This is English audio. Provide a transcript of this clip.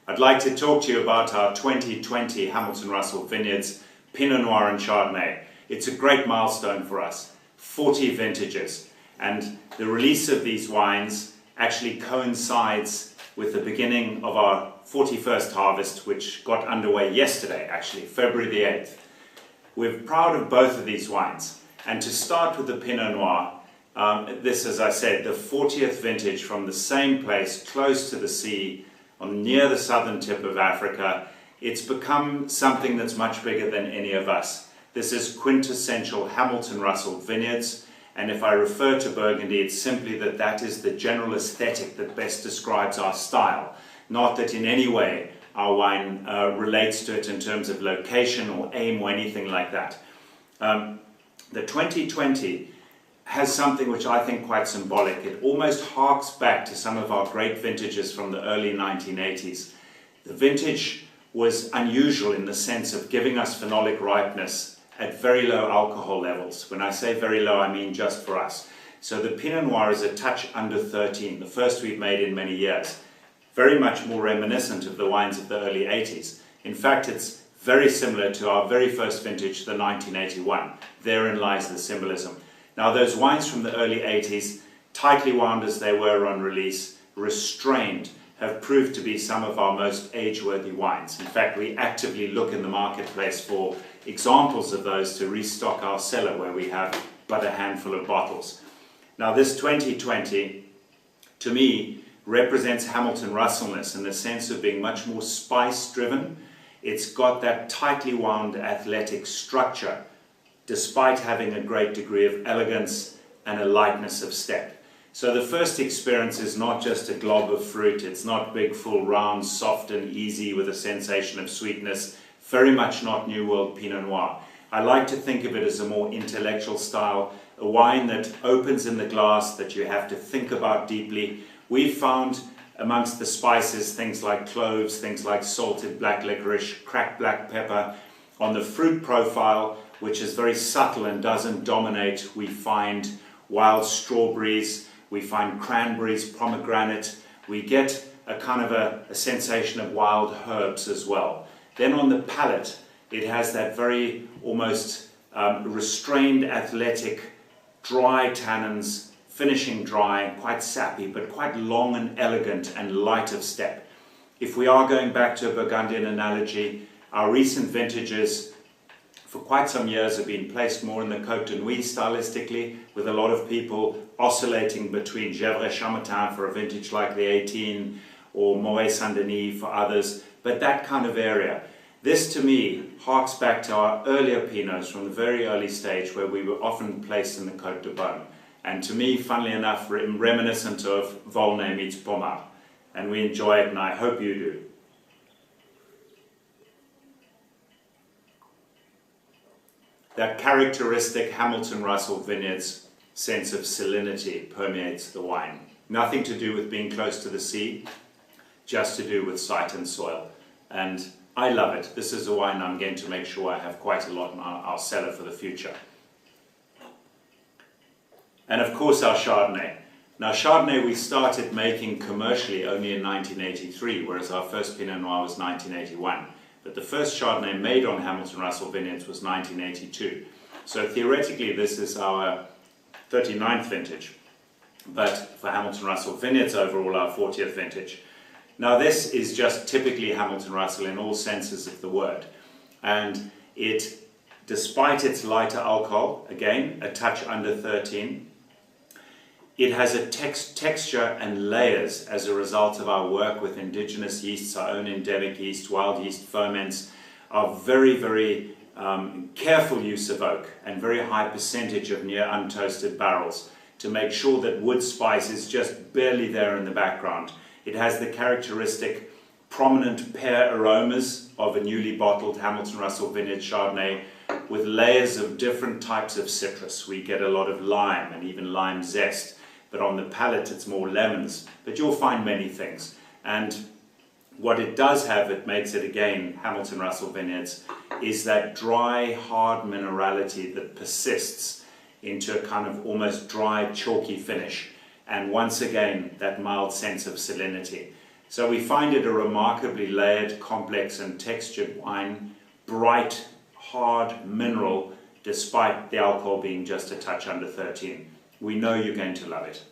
I'd like to talk to you about our 2020 Hamilton Russell Vineyards Pinot Noir and Chardonnay. It's a great milestone for us, 40 vintages, and the release of these wines actually coincides with the beginning of our 41st harvest, which got underway yesterday, actually, February the 8th. We're proud of both of these wines, and to start with the Pinot Noir, this, as I said, the 40th vintage from the same place, close to the sea, near the southern tip of Africa. It's become something that's much bigger than any of us. This is quintessential Hamilton Russell Vineyards, and if I refer to Burgundy, it's simply that is the general aesthetic that best describes our style. Not that in any way our wine relates to it in terms of location or aim or anything like that. The 2020 has something which I think quite symbolic. It almost harks back to some of our great vintages from the early 1980s. The vintage was unusual in the sense of giving us phenolic ripeness at very low alcohol levels. When I say very low, I mean just for us. So the Pinot Noir is a touch under 13, the first we've made in many years. Very much more reminiscent of the wines of the early 80s. In fact, it's very similar to our very first vintage, the 1981. Therein lies the symbolism. Now, those wines from the early 80s, tightly wound as they were on release, restrained, have proved to be some of our most age-worthy wines. In fact, we actively look in the marketplace for examples of those to restock our cellar, where we have but a handful of bottles. Now, this 2020, to me, represents Hamilton Russellness in the sense of being much more spice-driven. It's got that tightly wound athletic structure, despite having a great degree of elegance and a lightness of step. So the first experience is not just a glob of fruit, it's not big, full, round, soft and easy with a sensation of sweetness, very much not New World Pinot Noir. I like to think of it as a more intellectual style, a wine that opens in the glass, that you have to think about deeply. We've found amongst the spices things like cloves, things like salted black licorice, cracked black pepper. On the fruit profile, which is very subtle and doesn't dominate, we find wild strawberries, we find cranberries, pomegranate, we get a kind of a sensation of wild herbs as well. Then on the palate, it has that very almost restrained, athletic, dry tannins, finishing dry, quite sappy, but quite long and elegant and light of step. If we are going back to a Burgundian analogy, our recent vintages for quite some years have been placed more in the Côte de Nuit stylistically, with a lot of people oscillating between Gevrey-Chambertin for a vintage like the 18 or Moët-Saint-Denis for others, but that kind of area. This to me harks back to our earlier Pinots from the very early stage, where we were often placed in the Côte de Beaune. And to me, funnily enough, reminiscent of Volnay meets Pommard. And we enjoy it, and I hope you do. That characteristic Hamilton Russell Vineyards sense of salinity permeates the wine. Nothing to do with being close to the sea, just to do with site and soil. And I love it. This is a wine I'm going to make sure I have quite a lot in our cellar for the future. And of course our Chardonnay. Now Chardonnay we started making commercially only in 1983, whereas our first Pinot Noir was 1981. But the first Chardonnay made on Hamilton Russell Vineyards was 1982. So theoretically this is our 39th vintage, but for Hamilton Russell Vineyards overall our 40th vintage. Now this is just typically Hamilton Russell in all senses of the word. And it, despite its lighter alcohol, again a touch under 13, it has a texture and layers as a result of our work with indigenous yeasts, our own endemic yeast, wild yeast ferments, our very, very careful use of oak and very high percentage of near untoasted barrels to make sure that wood spice is just barely there in the background. It has the characteristic prominent pear aromas of a newly bottled Hamilton Russell Vineyards Chardonnay with layers of different types of citrus. We get a lot of lime and even lime zest. But on the palate it's more lemons, but you'll find many things. And what it does have, it makes it again Hamilton Russell Vineyards, is that dry, hard minerality that persists into a kind of almost dry, chalky finish. And once again, that mild sense of salinity. So we find it a remarkably layered, complex and textured wine, bright, hard, mineral, despite the alcohol being just a touch under 13. We know you're going to love it.